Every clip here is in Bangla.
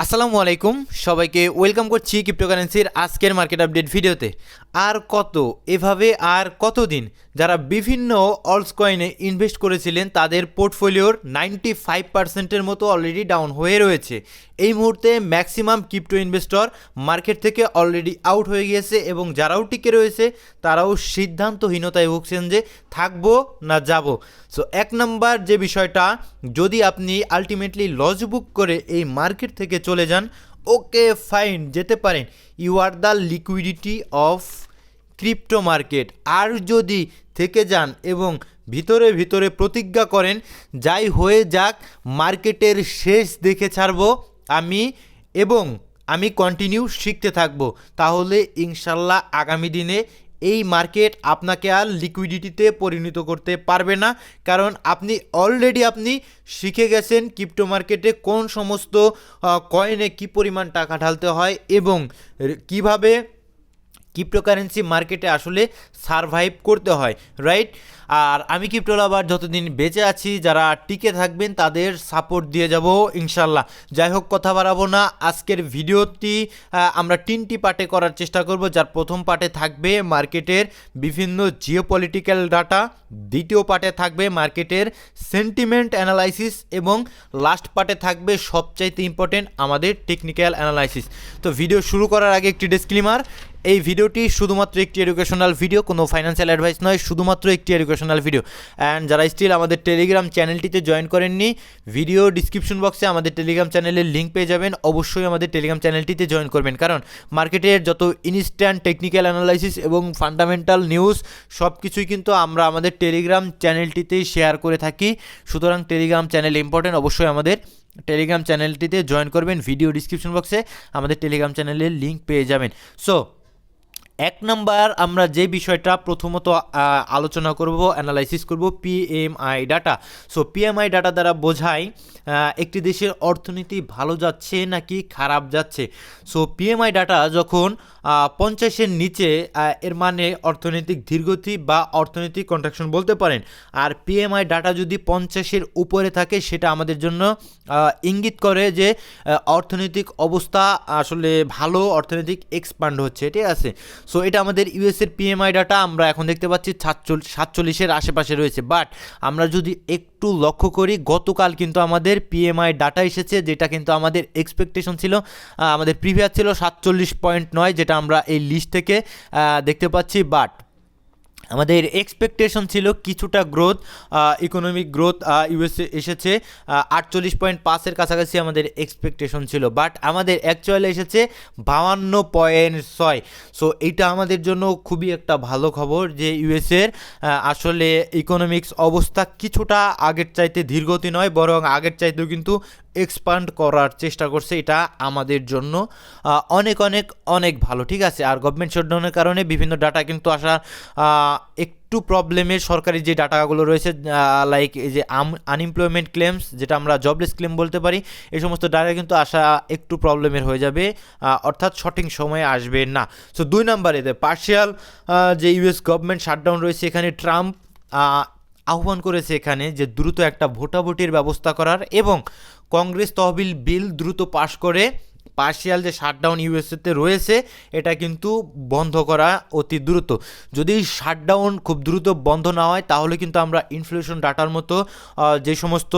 আসসালামু আলাইকুম সবাইকে ওয়েলকাম করছি ক্রিপ্টোকারেন্সির আজকের মার্কেট আপডেট ভিডিওতে। আর এভাবে আর কতদিন যারা বিভিন্ন অলস কয়েনে ইনভেস্ট করেছিলেন তাদের পোর্টফোলিওর 95%-এর মতো অলরেডি ডাউন হয়ে রয়েছে। এই মুহূর্তে ম্যাক্সিমাম ক্রিপ্টো ইনভেস্টর মার্কেট থেকে অলরেডি আউট হয়ে গিয়েছে এবং যারাও টিকে রয়েছে তারাও সিদ্ধান্তহীনতায় ভুগছেন যে থাকবো না যাব। সো এক নাম্বার যে বিষয়টা, যদি আপনি আলটিমেটলি লস বুক করে এই মার্কেট থেকে চলে যান, ওকে ফাইন, যেতে পারেন, you are the liquidity of crypto market. আর যদি থেকে যান এবং ভিতরে ভিতরে প্রতিজ্ঞা করেন যাই হয়ে যাক মার্কেটের শেষ দেখে ছাড়বো আমি এবং আমি কন্টিনিউ শিখতে থাকবো, তাহলে ইনশাল্লাহ আগামী দিনে এই মার্কেট আপনাকে আর লিকুইডিটিতে পরিণত করতে পারবে না। কারণ আপনি অলরেডি শিখে গেছেন ক্রিপ্টো মার্কেটে কোন সমস্ত কয়েনে কী পরিমাণ টাকা ঢালতে হয় এবং কিভাবে ক্রিপ্টোকারেন্সি মার্কেটে আসলে সারভাইভ করতে হয়, রাইট? আর আমি ক্রিপ্টো লাভার যতদিন বেঁচে আছি, যারা টিকে থাকবেন তাদের সাপোর্ট দিয়ে যাব ইনশাল্লাহ। যাই হোক, কথা বাড়াবো না, আজকের ভিডিওটি আমরা 3টি পার্টে করার চেষ্টা করব। যার প্রথম পার্টে থাকবে মার্কেটের বিভিন্ন জিওপলিটিক্যাল ডাটা, দ্বিতীয় পার্টে থাকবে মার্কেটের সেন্টিমেন্ট অ্যানালাইসিস এবং লাস্ট পার্টে থাকবে সবচাইতে ইম্পর্টেন্ট আমাদের টেকনিক্যাল অ্যানালাইসিস। তো ভিডিও শুরু করার আগে একটি ডিসক্লেমার, এই ভিডিওটি শুধুমাত্র একটি এডুকেশনাল ভিডিও, কোনো ফাইন্যান্সিয়াল অ্যাডভাইস নয়, শুধুমাত্র একটি এডুকেশনাল ভিডিও। অ্যান্ড যারা স্টিল আমাদের টেলিগ্রাম চ্যানেলটিতে জয়েন করেননি, ভিডিও ডিসক্রিপশন বক্সে আমাদের টেলিগ্রাম চ্যানেলের লিঙ্ক পেয়ে যাবেন, অবশ্যই আমাদের টেলিগ্রাম চ্যানেলটিতে জয়েন করবেন। কারণ মার্কেটের যত ইনস্ট্যান্ট টেকনিক্যাল অ্যানালাইসিস এবং ফান্ডামেন্টাল নিউজ সব কিছুই কিন্তু আমরা আমাদের টেলিগ্রাম চ্যানেলটিতেই শেয়ার করে থাকি। সুতরাং টেলিগ্রাম চ্যানেল ইম্পর্টেন্ট, অবশ্যই আমাদের টেলিগ্রাম চ্যানেলটিতে জয়েন করবেন। ভিডিও ডিসক্রিপশন বক্সে আমাদের টেলিগ্রাম চ্যানেলের লিঙ্ক পেয়ে যাবেন। সো এক নাম্বার আমরা যে বিষয়টা প্রথমত আলোচনা করব, অ্যানালাইসিস করব, PMI data. So PMI data দ্বারা বোঝায় একটি দেশের অর্থনীতি ভালো যাচ্ছে নাকি খারাপ যাচ্ছে। সো পিএমআই ডাটা যখন 50-এর নিচে, এর মানে অর্থনৈতিক ধীরগতি বা অর্থনৈতিক কন্ট্রাকশন বলতে পারেন। আর পিএমআই ডাটা যদি 50-এর উপরে থাকে, সেটা আমাদের জন্য ইঙ্গিত করে যে অর্থনৈতিক অবস্থা আসলে ভালো, অর্থনৈতিক এক্সপান্ড হচ্ছে, ঠিক আছে। সো এটা আমাদের ইউএসের পিএমআই ডাটা আমরা এখন দেখতে পাচ্ছি 47-এর আশেপাশে রয়েছে। বাট আমরা যদি একটু লক্ষ্য করি, গতকাল কিন্তু আমাদের পিএমআই ডাটা এসেছে, যেটা কিন্তু আমাদের এক্সপেকটেশন ছিল, আমাদের প্রিভিয়াস ছিল 47.9, যেটা আমরা এই লিস্ট থেকে দেখতে পাচ্ছি। বাট আমাদের এক্সপেকটেশন ছিল কিছুটা গ্রোথ, ইকোনমিক গ্রোথ ইউএসএ এসেছে 48.5-এর কাছাকাছি আমাদের এক্সপেকটেশন ছিল। বাট আমাদের অ্যাকচুয়ালি এসেছে 52.6। সো এইটা আমাদের জন্য খুবই একটা ভালো খবর যে ইউএসএর আসলে ইকোনমিক্স অবস্থা কিছুটা আগের চাইতে ধীরগতি নয়, বরং আগের চাইতেও কিন্তু এক্সপান্ড করার চেষ্টা করছে। এটা আমাদের জন্য অনেক অনেক অনেক ভালো, ঠিক আছে। আর গভর্নমেন্ট শাটডাউনের কারণে বিভিন্ন ডাটা কিন্তু আসা একটু প্রবলেমের, সরকারি যে ডাটাগুলো রয়েছে লাইক এই যে আনএমপ্লয়মেন্ট ক্লেমস, যেটা আমরা জবলেস ক্লেম বলতে পারি, এই সমস্ত ডাটা কিন্তু আসা একটু প্রবলেমের হয়ে যাবে, অর্থাৎ সঠিক সময়ে আসবে না। সো 2 নম্বরে পার্শিয়াল যে ইউএস গভর্নমেন্ট শাটডাউন রয়েছে, এখানে ট্রাম্প আহ্বান করেছে এখানে যে দ্রুত একটা ভোটাভুটির ব্যবস্থা করার এবং কংগ্রেস তহবিল বিল দ্রুত পাশ করে পার্শিয়াল যে শাটডাউন ইউএসএতে রয়েছে এটা কিন্তু বন্ধ করা অতি দ্রুত। যদি শাটডাউন খুব দ্রুত বন্ধ না হয়, তাহলে কিন্তু আমরা ইনফ্লেশন ডাটার মতো যে সমস্ত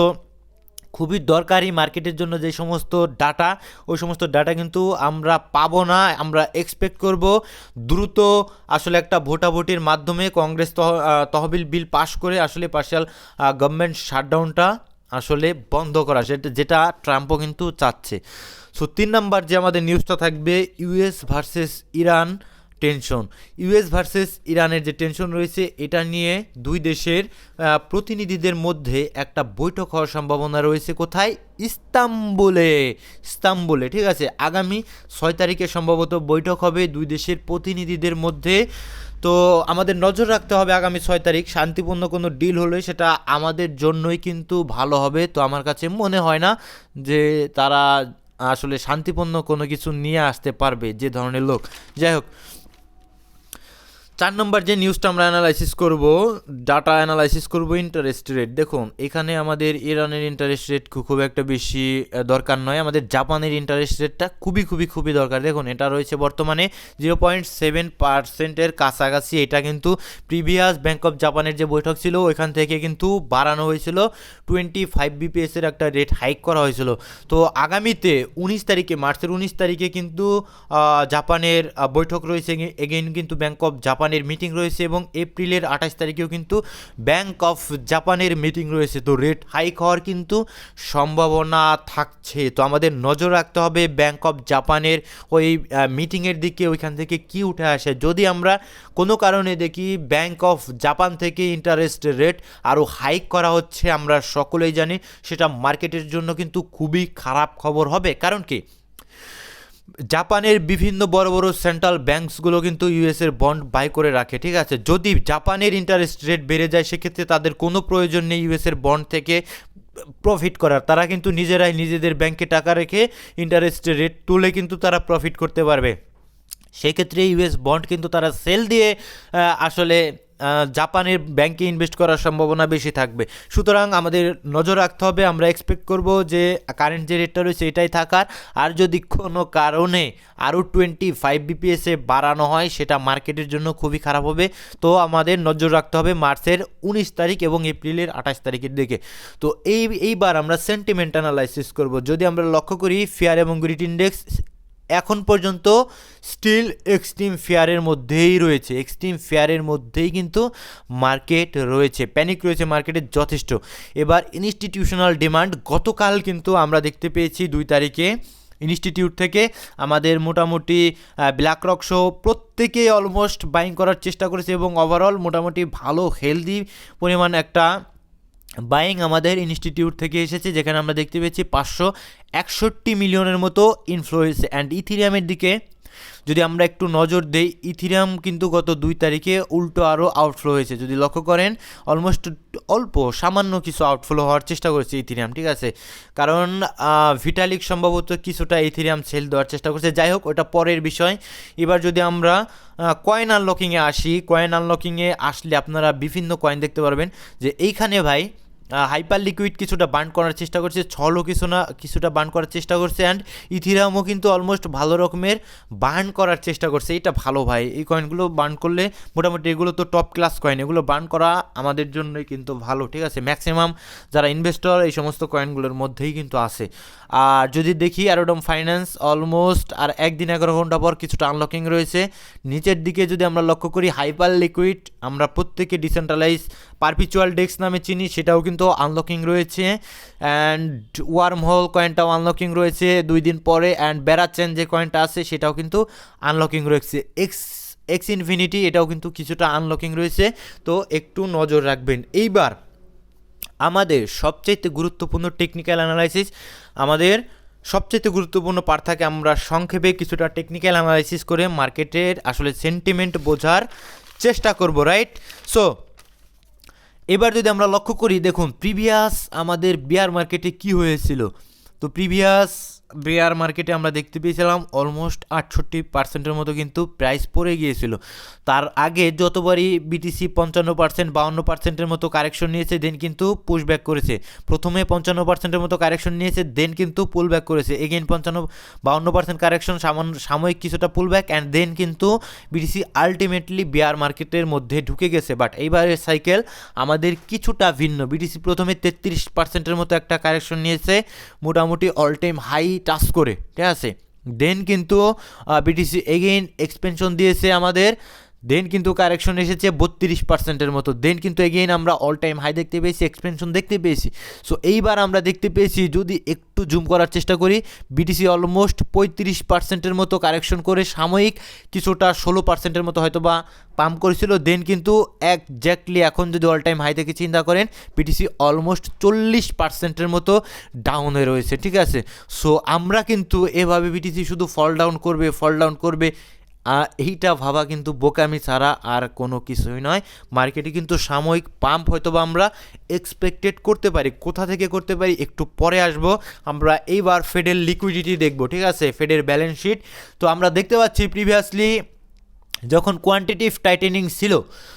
খুবই দরকারি মার্কেটের জন্য যে সমস্ত ডাটা, ওই সমস্ত ডাটা কিন্তু আমরা পাবো না। আমরা এক্সপেক্ট করব দ্রুত আসলে একটা ভোটাভুটির মাধ্যমে কংগ্রেস তহবিল বিল পাশ করে আসলে পার্শিয়াল গভর্নমেন্ট শাটডাউনটা আসলে বন্ধ করা, যেটা ট্রাম্পও কিন্তু চাচ্ছে। সো 3 নাম্বার যে আমাদের নিউজটা থাকবে, US versus Iran tension. US versus ইরানের যে টেনশন রয়েছে, এটা নিয়ে দুই দেশের প্রতিনিধিদের মধ্যে একটা বৈঠক হওয়ার সম্ভাবনা রয়েছে। কোথায়? ইস্তাম্বুলে, ঠিক আছে। আগামী 6 তারিখে সম্ভবত বৈঠক হবে দুই দেশের প্রতিনিধিদের মধ্যে। তো আমাদের নজর রাখতে হবে আগামী 6 তারিখ শান্তিপূর্ণ কোনো ডিল হলে সেটা আমাদের জন্যই কিন্তু ভালো হবে। তো আমার কাছে মনে হয় না যে তারা আসলে শান্তিপূর্ণ কোনো কিছু নিয়ে আসতে পারবে, যে ধরনের লোক। যাই হোক, 4 নম্বর যে নিউজটা আমরা অ্যানালাইসিস করব, ডাটা অ্যানালাইসিস করব ইন্টারেস্ট রেট। দেখুন এখানে আমাদের ইরানের ইন্টারেস্ট রেট খুব একটা বেশি দরকার নয়, আমাদের জাপানের ইন্টারেস্ট রেটটা খুবই দরকার। দেখুন এটা রয়েছে বর্তমানে 0.7%-এর কাছাকাছি। এটা কিন্তু প্রিভিয়াস ব্যাংক অফ জাপানের যে বৈঠক ছিল ওইখান থেকে কিন্তু বাড়ানো হয়েছিল, 25 বিপিএসের একটা রেট হাইক করা হয়েছিল। তো আগামীতে 19 তারিখে, মার্চের 19 তারিখে কিন্তু জাপানের বৈঠক রয়েছে, এগেইন কিন্তু ব্যাংক অফ জাপানের মিটিং রয়েছে, এবং এপ্রিলের 28 তারিখেও কিন্তু ব্যাংক অফ জাপানের মিটিং রয়েছে। তো রেট হাইক হওয়ার কিন্তু সম্ভাবনা থাকছে। তো আমাদের নজর রাখতে হবে ব্যাংক অফ জাপানের ওই মিটিংয়ের দিকে, ওইখান থেকে কি উঠে আসে। যদি আমরা কোনো কারণে দেখি ব্যাংক অফ জাপান থেকে ইন্টারেস্ট রেট আরও হাইক করা হচ্ছে, আমরা সকলেই জানি সেটা মার্কেটের জন্য কিন্তু খুবই খারাপ খবর হবে। কারণ কি, জাপানের বিভিন্ন বড় বড় সেন্ট্রাল ব্যাংকসগুলো কিন্তু ইউএসের বন্ড বাই করে রাখে, ঠিক আছে। যদি জাপানের ইন্টারেস্ট রেট বেড়ে যায় সেক্ষেত্রে তাদের কোনো প্রয়োজন নেই ইউএসের বন্ড থেকে প্রফিট করার। তারা কিন্তু নিজেরাই নিজেদের ব্যাংকে টাকা রেখে ইন্টারেস্ট রেট তুলে কিন্তু তারা প্রফিট করতে পারবে। সেক্ষেত্রে ইউএস বন্ড কিন্তু তারা সেল দিয়ে আসলে জাপানের ব্যাংকে ইনভেস্ট করার সম্ভাবনা বেশি থাকবে। সুতরাং আমাদের নজর রাখতে হবে, আমরা এক্সপেক্ট করব যে কারেন্ট যে রেটটা রয়েছে এটাই থাকার। আর যদি কোনো কারণে আরও 25 বিপিএসে বাড়ানো হয় সেটা মার্কেটের জন্য খুবই খারাপ হবে। তো আমাদের নজর রাখতে হবে মার্চের 19 তারিখ এবং এপ্রিলের 28 তারিখের দিকে। তো এইবার আমরা সেন্টিমেন্ট অ্যানালাইসিস করব। যদি আমরা লক্ষ্য করি ফিয়ার এবং গ্রিড ইন্ডেক্স এখন পর্যন্ত স্টিল এক্সট্রিম ফেয়ারের মধ্যেই রয়েছে, এক্সট্রিম ফেয়ারের মধ্যেই কিন্তু মার্কেট রয়েছে, প্যানিক রয়েছে মার্কেটের যথেষ্ট। এবার ইনস্টিটিউশনাল ডিমান্ড গতকাল কিন্তু আমরা দেখতে পেয়েছি 2 তারিখে ইনস্টিটিউট থেকে আমাদের মোটামুটি ব্ল্যাক রক সহ প্রত্যেকেই অলমোস্ট বাইং করার চেষ্টা করেছে, এবং ওভারঅল মোটামুটি ভালো হেলদি পরিমাণ একটা বাইং আমাদের ইনস্টিটিউট থেকে এসেছে, যেখানে আমরা দেখতে পেয়েছি 561 মিলিয়নের মতো ইনফ্লো হয়েছে। অ্যান্ড ইথিরিয়ামের দিকে যদি আমরা একটু নজর দেই, ইথিরিয়াম কিন্তু গত 2 তারিখে উল্টো আরও আউটফ্লো হয়েছে। যদি লক্ষ্য করেন অলমোস্ট অল্প সামান্য কিছু আউটফ্লো হওয়ার চেষ্টা করেছে ইথিরিয়াম, ঠিক আছে। কারণ ভিটালিক সম্ভবত কিছুটা ইথিরিয়াম সেল দেওয়ার চেষ্টা করছে, যাই হোক ওটা পরের বিষয়। এবার যদি আমরা কয়েন আনলকিংয়ে আসি, কয়েন আনলকিংয়ে আসলে আপনারা বিভিন্ন কয়েন দেখতে পারবেন যে এইখানে ভাই হাইপার লিকুইড কিছুটা বার্ন করার চেষ্টা করছে, ছলও কিছুটা বার্ন করার চেষ্টা করছে, অ্যান্ড ইথিরিয়ামও কিন্তু অলমোস্ট ভালো রকমের বার্ন করার চেষ্টা করছে। এটা ভালো ভাই, এই কয়েনগুলো বার্ন করলে মোটামুটি এগুলো তো টপ ক্লাস কয়েন, এগুলো বার্ন করা আমাদের জন্যই কিন্তু ভালো, ঠিক আছে। ম্যাক্সিমাম যারা ইনভেস্টর এই সমস্ত কয়েনগুলোর মধ্যেই কিন্তু আছে। আর যদি দেখি অ্যারোডম ফাইন্যান্স অলমোস্ট আর 1 দিন 11 ঘন্টা পর কিছুটা আনলকিং রয়েছে। নিচের দিকে যদি আমরা লক্ষ্য করি হাইপার লিকুইড, আমরা প্রত্যেকে ডিসেন্ট্রালাইজ পারপিচুয়াল ডেক্স নামে চিনি, সেটাও কিন্তু আনলকিং রয়েছে। অ্যান্ড ওয়ার্ম হোল কয়েনটাও আনলকিং রয়েছে 2 দিন পরে। অ্যান্ড বেরাচেন যে কয়েনটা আছে সেটাও কিন্তু আনলকিং রয়েছে। এক্স ইনফিনিটি এটাও কিন্তু কিছুটা আনলকিং রয়েছে, তো একটু নজর রাখবেন। এইবার আমাদের সবচাইতে গুরুত্বপূর্ণ টেকনিক্যাল অ্যানালাইসিস, আমাদের সবচেয়ে গুরুত্বপূর্ণ পার্ট থাকে, আমরা সংক্ষেপে কিছুটা টেকনিক্যাল অ্যানালাইসিস করে মার্কেটের আসলে সেন্টিমেন্ট বোঝার চেষ্টা করব, রাইট। সো এবার যদি আমরা লক্ষ্য করি, দেখুন প্রিভিয়াস আমাদের বিয়ার মার্কেটে কি হয়েছিল। তো প্রিভিয়াস বিয়ার মার্কেটে আমরা দেখতে পেয়েছিলাম অলমোস্ট 68% মতো কিন্তু প্রাইস পড়ে গিয়েছিল। তার আগে যতবারই বিটিসি 55%, 52%-এর মতো কারেকশন নিয়েছে, দেন কিন্তু পুশ ব্যাক করেছে। প্রথমে 55%-এর মতো কারেকশন নিয়েছে, দেন কিন্তু পুল ব্যাক করেছে। এগেইন 52% কারেকশন, সাময়িক কিছুটা পুল ব্যাক, অ্যান্ড দেন কিন্তু বিটিসি আলটিমেটলি বিয়ার মার্কেটের মধ্যে ঢুকে গেছে। বাট এইবারের সাইকেল আমাদের কিছুটা ভিন্ন। বিটিসি প্রথমে 33%-এর মতো একটা কারেকশন নিয়েছে, মোটামুটি অল টাইম হাই টাচ করে, ঠিক আছে। দেন কিন্তু বিটিসি এগেইন এক্সপেনশন দিয়েছে আমাদের, দেন কিন্তু কারেকশন এসেছে 32%-এর মতো, দেন কিন্তু এগেইন আমরা অল টাইম হাই দেখতে পেয়েছি, এক্সপেনশন দেখতে পেয়েছি। সো এইবার আমরা দেখতে পেয়েছি, যদি একটু জুম করার চেষ্টা করি, বিটিসি অলমোস্ট 35%-এর মতো কারেকশন করে সাময়িক কিছুটা 16%-এর মতো হয়তো বা পাম্প করেছিল, দেন কিন্তু একজ্যাক্টলি এখন যদি অল টাইম হাই থেকে চিন্তা করেন, বিটিসি অলমোস্ট 40%-এর মতো ডাউনে রয়েছে, ঠিক আছে। সো আমরা কিন্তু এভাবে বিটিসি শুধু ফল ডাউন করবে এইটা ভাবা কিন্তু বোকামি ছাড়া আর কোনো কিছুই নয়। মার্কেটে কিন্তু সাময়িক পাম্প হয়তো বা আমরা এক্সপেক্টেড করতে পারি। কোথা থেকে করতে পারি একটু পরে আসবো। আমরা এইবার ফেডের লিকুইডিটি দেখবো, ঠিক আছে, ফেডের ব্যালেন্স শিট। তো আমরা দেখতে পাচ্ছি প্রিভিয়াসলি যখন কোয়ান্টিটিভ টাইটেনিং ছিল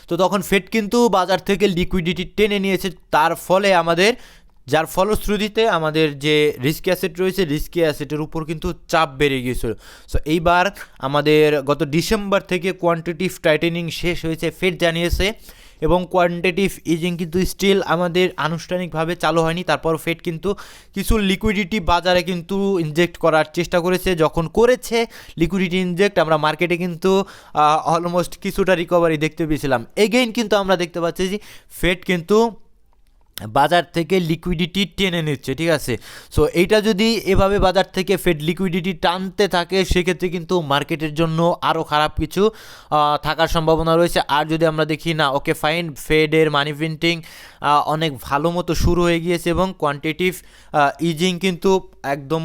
তো তখন ফেড কিন্তু বাজার থেকে লিকুইডিটি টেনে নিয়েছে, তার ফলে যার ফলশ্রুতিতে আমাদের যে রিস্কি অ্যাসেট রয়েছে রিস্কি অ্যাসেটের উপর কিন্তু চাপ বেড়ে গিয়েছিল। সো এইবার আমাদের গত ডিসেম্বর থেকে কোয়ান্টিটিভ টাইটেনিং শেষ হয়েছে ফেড জানিয়েছে, এবং কোয়ান্টিটিভ ইজিং কিন্তু স্টিল আমাদের আনুষ্ঠানিকভাবে চালু হয়নি। তারপর ফেড কিন্তু কিছু লিকুইডিটি বাজারে কিন্তু ইনজেক্ট করার চেষ্টা করেছে, যখন করেছে লিকুইডিটি ইনজেক্ট আমরা মার্কেটে কিন্তু অলমোস্ট কিছুটা রিকভারি দেখতে পেয়েছিলাম। এগেইন কিন্তু আমরা দেখতে পাচ্ছি যে ফেড কিন্তু বাজার থেকে লিকুইডিটি টেনে নিচ্ছে, ঠিক আছে। সো এইটা যদি এভাবে বাজার থেকে ফেড লিকুইডিটি টানতে থাকে সেক্ষেত্রে কিন্তু মার্কেটের জন্য আরও খারাপ কিছু থাকার সম্ভাবনা রয়েছে। আর যদি আমরা দেখি না ওকে ফাইন, ফেডের মানি প্রিন্টিং অনেক ভালো মতো শুরু হয়ে গিয়েছে এবং কোয়ান্টিটিভ ইজিং কিন্তু একদম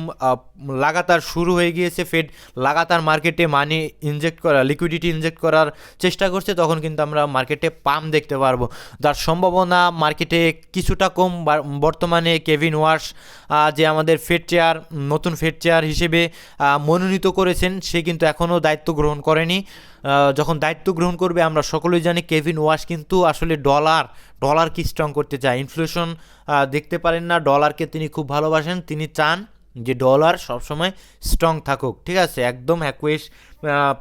লাগাতার শুরু হয়ে গিয়েছে, ফেড লাগাতার মার্কেটে মানি ইনজেক্ট করা লিকুইডিটি ইনজেক্ট করার চেষ্টা করছে, তখন কিন্তু আমরা মার্কেটে পাম্প দেখতে পারবো, যার সম্ভাবনা মার্কেটে কিছুটা কম। বর্তমানে কেভিন ওয়াশ যে আমাদের ফেড চেয়ার নতুন ফেড চেয়ার হিসেবে মনোনীত করেছেন, সে কিন্তু এখনও দায়িত্ব গ্রহণ করেনি। যখন দায়িত্ব গ্রহণ করবে আমরা সকলেই জানি কেভিন ওয়াশ কিন্তু আসলে ডলারকে স্ট্রং করতে চায়। ইনফ্লেশন দেখতে পারেন না, ডলারকে তিনি খুব ভালোবাসেন, তিনি চান যে ডলার সবসময় স্ট্রং থাকুক, ঠিক আছে। একদম অ্যাকুয়েস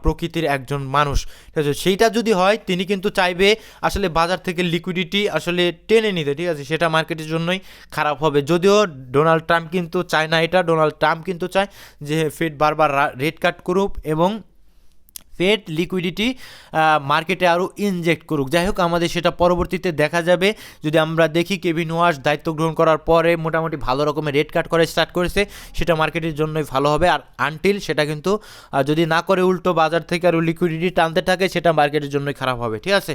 প্রকৃতির একজন মানুষ, ঠিক আছে। সেইটা যদি হয় তিনি কিন্তু চাইবে আসলে বাজার থেকে লিকুইডিটি আসলে টেনে নিতে, ঠিক আছে। সেটা মার্কেটের জন্যই খারাপ হবে। যদিও ডোনাল্ড ট্রাম্প কিন্তু চায় না এটা, ডোনাল্ড ট্রাম্প কিন্তু চায় যে ফেড বারবার রেট কাট করুক এবং ফেড লিকুইডিটি মার্কেটে আরও ইনজেক্ট করুক। যাই হোক, আমাদের সেটা পরবর্তীতে দেখা যাবে। যদি আমরা দেখি কেভিন ওয়াশ দায়িত্ব গ্রহণ করার পরে মোটামুটি ভালো রকমের রেট কাট করে স্টার্ট করেছে, সেটা মার্কেটের জন্যই ভালো হবে। আর আনটিল সেটা কিন্তু যদি না করে উল্টো বাজার থেকে আরও লিকুইডিটি টানতে থাকে, সেটা মার্কেটের জন্যই খারাপ হবে, ঠিক আছে।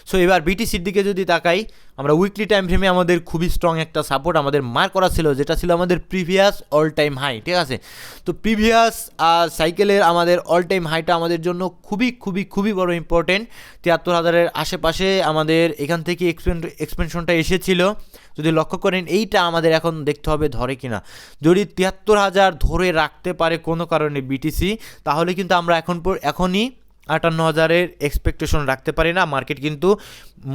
সো এবার বিটিসির দিকে যদি তাকাই, আমরা উইকলি টাইম ফ্রেমে আমাদের খুবই স্ট্রং একটা সাপোর্ট আমাদের মার্ক করা ছিল, যেটা ছিল আমাদের প্রিভিয়াস অল টাইম হাই, ঠিক আছে। তো প্রিভিয়াস সাইকেলের আমাদের অল টাইম হাইটা আমাদের জন্য খুবই খুবই খুবই বড় ইম্পর্টেন্ট। 73,000-এর আশেপাশে আমাদের এখান থেকে এক্সপেনশনটা এসেছিল। যদি লক্ষ্য করেন এইটা আমাদের এখন দেখতে হবে ধরে কিনা। যদি 73,000 ধরে রাখতে পারে কোনো কারণে বিটিসি, তাহলে কিন্তু আমরা এখনই 58,000-এর এক্সপেকটেশন রাখতে পারি না। মার্কেট কিন্তু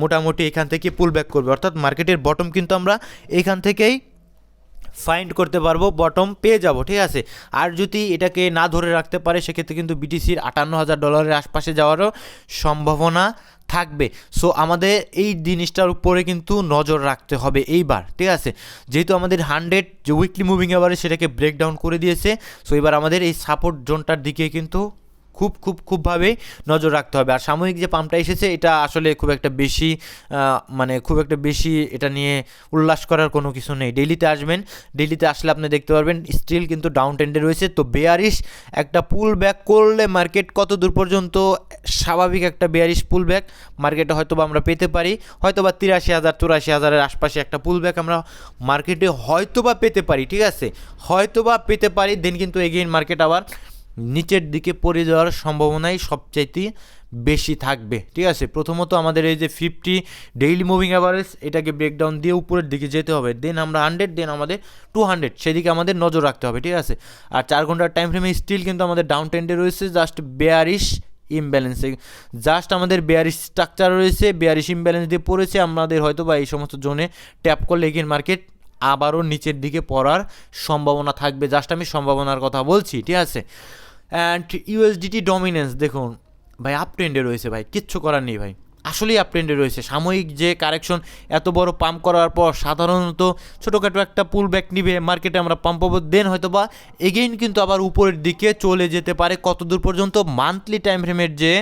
মোটামুটি এখান থেকে পুল ব্যাক করবে, অর্থাৎ মার্কেটের বটম কিন্তু আমরা এখান থেকেই ফাইন্ড করতে পারবো, বটম পেয়ে যাব, ঠিক আছে। আর যদি এটাকে না ধরে রাখতে পারে সেক্ষেত্রে কিন্তু বিটিসির $58,000 আশপাশে যাওয়ারও সম্ভাবনা থাকবে। সো আমাদের এই জিনিসটার উপরে কিন্তু নজর রাখতে হবে এইবার, ঠিক আছে। যেহেতু আমাদের 100 যে উইকলি মুভিং এভারেজ সেটাকে ব্রেকডাউন করে দিয়েছে, সো এবার আমাদের এই সাপোর্ট জোনটার দিকে কিন্তু খুবভাবে নজর রাখতে হবে। আর সাময়িক যে পাম্পটা এসেছে এটা আসলে খুব একটা বেশি এটা নিয়ে উল্লাস করার কোনো কিছু নেই। ডেইলিতে আসবেন, ডেইলিতে আসলে আপনি দেখতে পারবেন স্টিল কিন্তু ডাউন ট্রেন্ডে রয়েছে। তো বেয়ারিশ একটা পুল ব্যাক করলে মার্কেট কত দূর পর্যন্ত স্বাভাবিক একটা বেয়ারিশ পুল ব্যাক মার্কেটে হয়তোবা আমরা পেতে পারি, হয়তোবা 83,000-84,000-এর আশপাশে একটা পুল ব্যাক আমরা মার্কেটে হয়তোবা পেতে পারি, ঠিক আছে, হয়তোবা পেতে পারি। দেন কিন্তু এগেইন মার্কেট আবার নিচের দিকে পড়ে যাওয়ার সম্ভাবনাই সবচাইতে বেশি থাকবে, ঠিক আছে। প্রথমত আমাদের এই যে 50 ডেইলি মুভিং অ্যাভারেজ এটাকে ব্রেকডাউন দিয়ে উপরের দিকে যেতে হবে, দেন আমরা 100, দেন আমাদের 200, সেদিকে আমাদের নজর রাখতে হবে, ঠিক আছে। আর 4 ঘন্টার টাইম ফ্রেমে স্টিল কিন্তু আমাদের ডাউন ট্রেন্ডে রয়েছে, জাস্ট বেয়ারিশ ইমব্যালেন্সে, জাস্ট আমাদের বেয়ারিশ স্ট্রাকচার রয়েছে, বেয়ারিশ ইমব্যালেন্স দিয়ে পড়েছে। আমাদের হয়তো বা এই সমস্ত জোনে ট্যাপ করলে এগেইন মার্কেট আবারও নিচের দিকে পড়ার সম্ভাবনা থাকবে, জাস্ট আমি সম্ভাবনার কথা বলছি, ঠিক আছে। অ্যান্ড ইউএসডিটি ডমিনেন্স দেখুন ভাই আপ ট্রেন্ডে রয়েছে, ভাই কিচ্ছু করার নেই ভাই, আসলেই আপ ট্রেন্ডে রয়েছে। সাময়িক যে কারেকশন এত বড় পাম্প করার পর সাধারণত ছোটোখাটো একটা পুল ব্যাক নিবে মার্কেটে, আমরা পাম্প পাবো, দেন হয়তো বা এগেইন কিন্তু আবার উপরের দিকে চলে যেতে পারে। কত দূর পর্যন্ত মান্থলি টাইম ফ্রেমের যে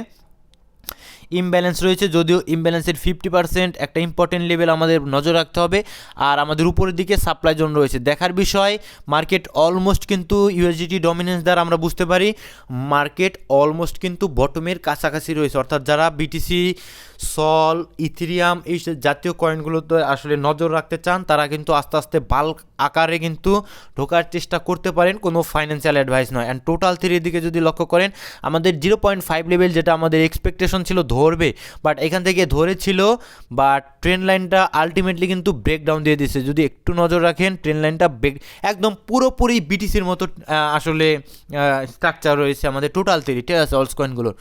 ইমব্যালেন্স রয়েছে, যদিও ইমব্যালেন্সের 50% একটা ইম্পর্টেন্ট লেভেল আমাদের নজর রাখতে হবে। আর আমাদের উপরের দিকে সাপ্লাই জোন রয়েছে, দেখার বিষয়। মার্কেট অলমোস্ট কিন্তু ইউএসডিটি ডমিনেন্স দ্বারা আমরা বুঝতে পারি মার্কেট অলমোস্ট কিন্তু বটমের কাছাকাছি রয়েছে, অর্থাৎ যারা বিটিসি সল, ইথেরিয়াম এই জাতীয় কয়েনগুলোতে আসলে নজর রাখতে চান, তারা কিন্তু আস্তে আস্তে বাল্ক আকারে কিন্তু ঢোকার চেষ্টা করতে পারেন, কোনো ফাইন্যান্সিয়াল অ্যাডভাইস নয়। অ্যান্ড টোটাল থ্রির দিকে যদি লক্ষ্য করেন, আমাদের 0.5 লেভেল যেটা আমাদের এক্সপেকটেশন ছিল ধরবে, বাট এখান থেকে ধরেছিল, বাট ট্রেন্ড লাইনটা আলটিমেটলি কিন্তু ব্রেকডাউন দিয়ে দিচ্ছে। যদি একটু নজর রাখেন, ট্রেন্ড লাইনটা একদম পুরোপুরি বিটিসির মতো আসলে স্ট্রাকচার রয়েছে আমাদের টোটাল থ্রি, ঠিক আছে, অলস কয়েনগুলোর।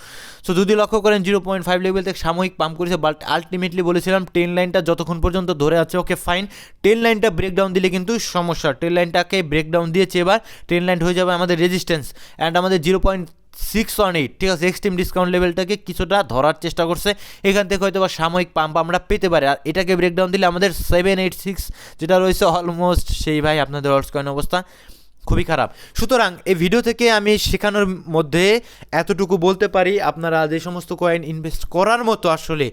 সো যদি লক্ষ্য করেন 0.5 লেভেল থেকে সাময়িক পাম্প করেছে, বাট আলটিমেটলি বলেছিলাম ট্রেন্ড লাইনটা যতক্ষণ পর্যন্ত ধরে আছে ওকে ফাইন, ট্রেন্ড লাইনটা ব্রেকডাউন দিলে কিন্তু সমস্যা। ট্রেন্ড লাইনটাকে ব্রেকডাউন দিয়েছে, এবার ট্রেন্ড লাইন হয়ে যাবে আমাদের রেজিস্ট্যান্স। অ্যান্ড আমাদের 0.618, ঠিক আছে, এক্সট্রিম ডিসকাউন্ট লেভেলটাকে কিছুটা ধরার চেষ্টা করছে, এখান থেকে হয়তো বা সাময়িক পাম্প আমরা পেতে পারি। আর এটাকে ব্রেকডাউন দিলে আমাদের 786 যেটা রয়েছে অলমোস্ট সেই ভাই আপনাদের অলস কয়েন অবস্থা খুবই খারাপ। সুতরাং এই ভিডিও থেকে আমি শেখানোর মধ্যে এতটুকু বলতে পারি, আপনারা যে সমস্ত কয়েন ইনভেস্ট করার মতো আসলে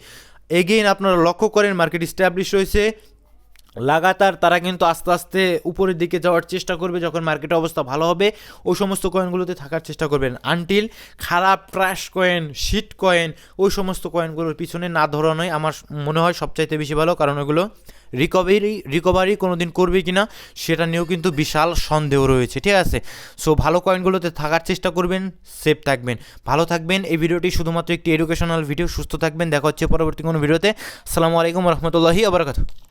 এগেইন আপনারা লক্ষ্য করেন মার্কেট স্ট্যাবলিশ রয়েছে লাগাতার, তারা কিন্তু আস্তে আস্তে উপরের দিকে যাওয়ার চেষ্টা করবে। যখন মার্কেটের অবস্থা ভালো হবে ওই সমস্ত কয়েনগুলোতে থাকার চেষ্টা করবেন, আনটিল খারাপ ট্র্যাশ কয়েন, শিট কয়েন, ওই সমস্ত কয়েনগুলোর পিছনে না ধরানোই আমার মনে হয় সবচাইতে বেশি ভালো। কারণ ওগুলো রিকভারি কোনো দিন করবে কি না সেটা নিয়েও কিন্তু বিশাল সন্দেহ রয়েছে, ঠিক আছে। সো ভালো কয়েনগুলোতে থাকার চেষ্টা করবেন, সেফ থাকবেন, ভালো থাকবেন। এই ভিডিওটি শুধুমাত্র একটি এডুকেশনাল ভিডিও। সুস্থ থাকবেন, দেখা হচ্ছে পরবর্তী কোনো ভিডিওতে। আসসালামু আলাইকুম রহমতুল্লাহি আবরাকাতুহু।